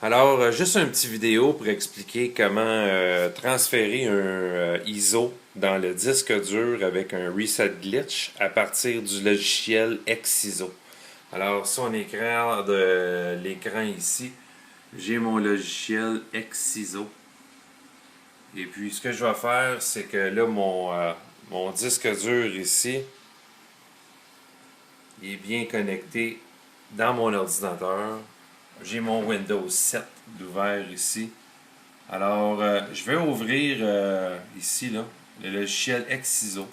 Alors, juste un petit vidéo pour expliquer comment transférer un ISO dans le disque dur avec un reset glitch à partir du logiciel XISO. Alors, sur l'écran ici, j'ai mon logiciel XISO. Et puis, ce que je vais faire, c'est que là, mon disque dur ici, il est bien connecté dans mon ordinateur. J'ai mon Windows 7 d'ouvert ici. Alors, je vais ouvrir ici là, le logiciel XISO.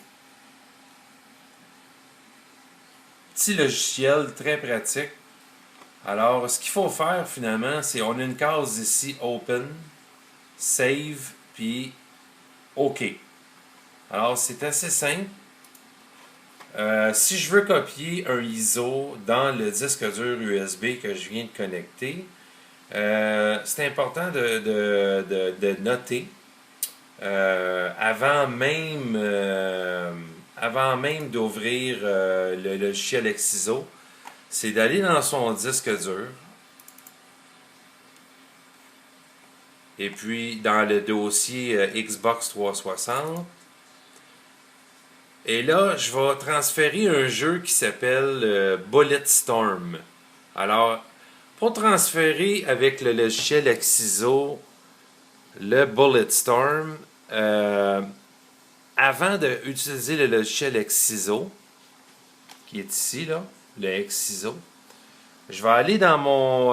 Petit logiciel très pratique. Alors, ce qu'il faut faire finalement, c'est on a une case ici Open, Save, puis OK. Alors, c'est assez simple. Si je veux copier un ISO dans le disque dur USB que je viens de connecter, c'est important de noter avant même d'ouvrir le logiciel XISO, c'est d'aller dans son disque dur et puis dans le dossier Xbox 360. Et là, je vais transférer un jeu qui s'appelle Bulletstorm. Alors, pour transférer avec le logiciel XISO le Bulletstorm, avant d'utiliser le logiciel XISO, qui est ici, là, le XISO, je vais aller dans mon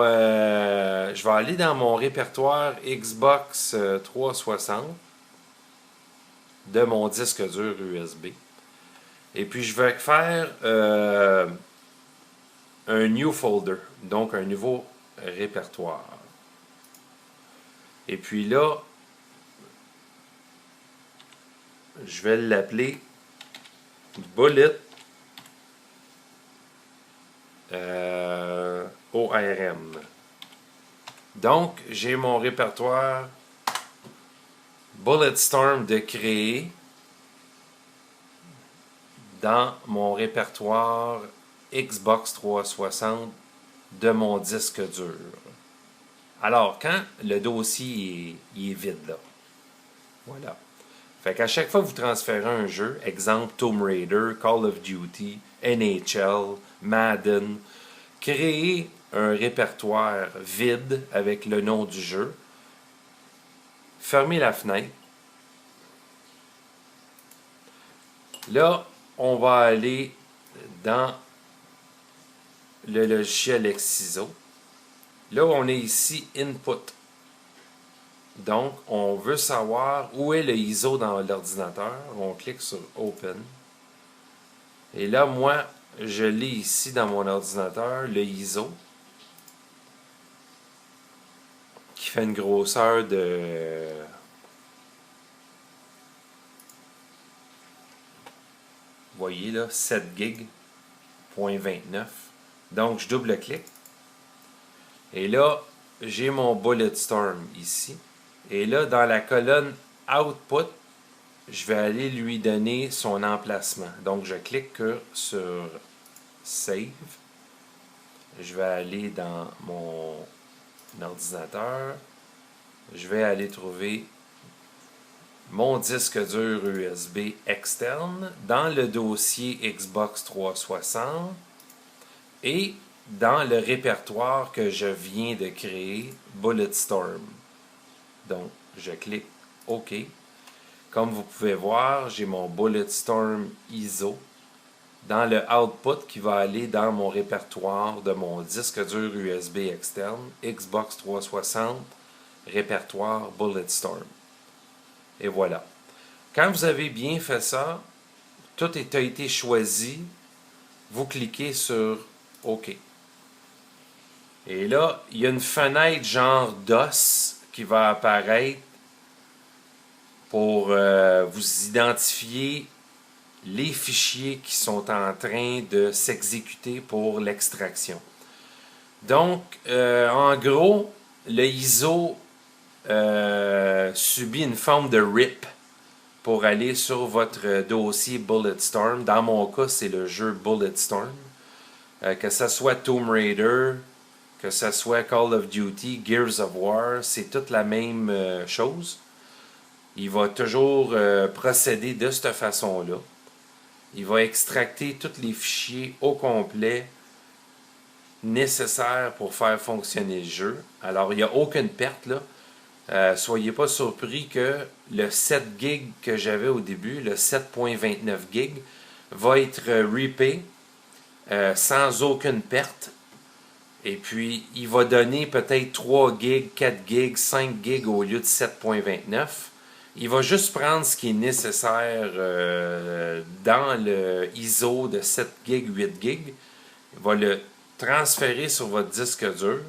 répertoire Xbox 360 de mon disque dur USB. Et puis, je vais faire un new folder, donc un nouveau répertoire. Et puis là, je vais l'appeler Bullet ORM. Donc, j'ai mon répertoire Bulletstorm de créer dans mon répertoire Xbox 360 de mon disque dur. Alors, quand le dossier il est vide, là, voilà. Fait qu'à chaque fois que vous transférez un jeu, exemple Tomb Raider, Call of Duty, NHL, Madden, créez un répertoire vide avec le nom du jeu. Fermez la fenêtre. Là, on va aller dans le logiciel XISO. Là, on est ici Input. Donc, on veut savoir où est le ISO dans l'ordinateur. On clique sur Open. Et là, moi, je l'ai ici dans mon ordinateur, le ISO, qui fait une grosseur de... Vous voyez là, 7 GB.29. Donc, je double-clique. Et là, j'ai mon Bulletstorm ici. Et là, dans la colonne Output, je vais aller lui donner son emplacement. Donc, je clique sur Save. Je vais aller dans mon ordinateur. Je vais aller trouver mon disque dur USB externe dans le dossier Xbox 360 et dans le répertoire que je viens de créer, Bulletstorm. Donc, je clique OK. Comme vous pouvez voir, j'ai mon Bulletstorm ISO dans le output qui va aller dans mon répertoire de mon disque dur USB externe, Xbox 360, répertoire Bulletstorm. Et voilà. Quand vous avez bien fait ça, tout a été choisi, vous cliquez sur OK. Et là, il y a une fenêtre genre DOS qui va apparaître pour vous identifier les fichiers qui sont en train de s'exécuter pour l'extraction. Donc, en gros, le ISO subit une forme de RIP pour aller sur votre dossier Bulletstorm. Dans mon cas, c'est le jeu Bulletstorm. Que ce soit Tomb Raider, que ce soit Call of Duty, Gears of War, c'est toute la même chose. Il va toujours procéder de cette façon-là. Il va extracter tous les fichiers au complet nécessaires pour faire fonctionner le jeu. Alors, il n'y a aucune perte là. Soyez pas surpris que le 7 GB que j'avais au début, le 7.29 GB, va être ripé sans aucune perte. Et puis, il va donner peut-être 3 GB, 4 GB, 5 GB au lieu de 7.29. Il va juste prendre ce qui est nécessaire dans le ISO de 7 GB, 8 GB. Il va le transférer sur votre disque dur.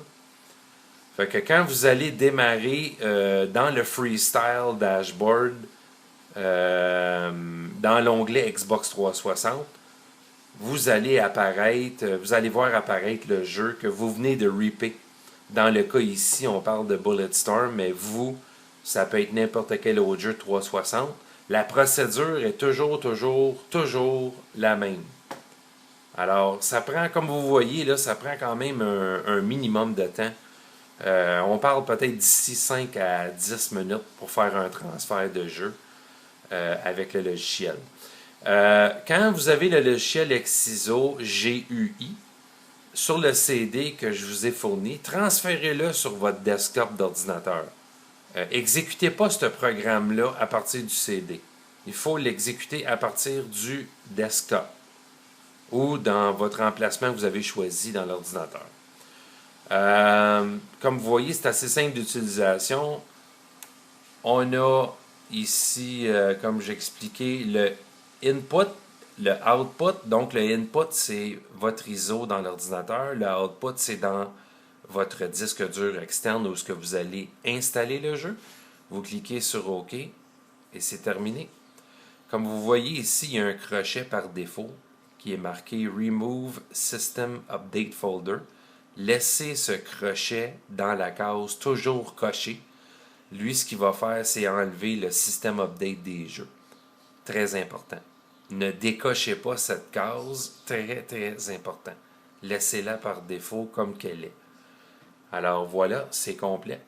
Fait que quand vous allez démarrer dans le Freestyle Dashboard, dans l'onglet Xbox 360, vous allez voir apparaître le jeu que vous venez de ripper. Dans le cas ici, on parle de Bulletstorm, mais ça peut être n'importe quel autre jeu 360. La procédure est toujours la même. Alors, ça prend, comme vous voyez, là, ça prend quand même un minimum de temps. On parle peut-être d'ici 5 à 10 minutes pour faire un transfert de jeu avec le logiciel. Quand vous avez le logiciel Exciso GUI sur le CD que je vous ai fourni, transférez-le sur votre desktop d'ordinateur. Exécutez pas ce programme-là à partir du CD. Il faut l'exécuter à partir du desktop ou dans votre emplacement que vous avez choisi dans l'ordinateur. Comme vous voyez, c'est assez simple d'utilisation. On a ici, comme j'expliquais, le input, le output. Donc, le input, c'est votre ISO dans l'ordinateur. Le output, c'est dans votre disque dur externe où ce que vous allez installer le jeu. Vous cliquez sur OK et c'est terminé. Comme vous voyez ici, il y a un crochet par défaut qui est marqué Remove System Update Folder. Laissez ce crochet dans la case toujours coché. Lui, ce qu'il va faire, c'est enlever le système update des jeux. Très important. Ne décochez pas cette case. Très, très important. Laissez-la par défaut comme qu'elle est. Alors voilà, c'est complet.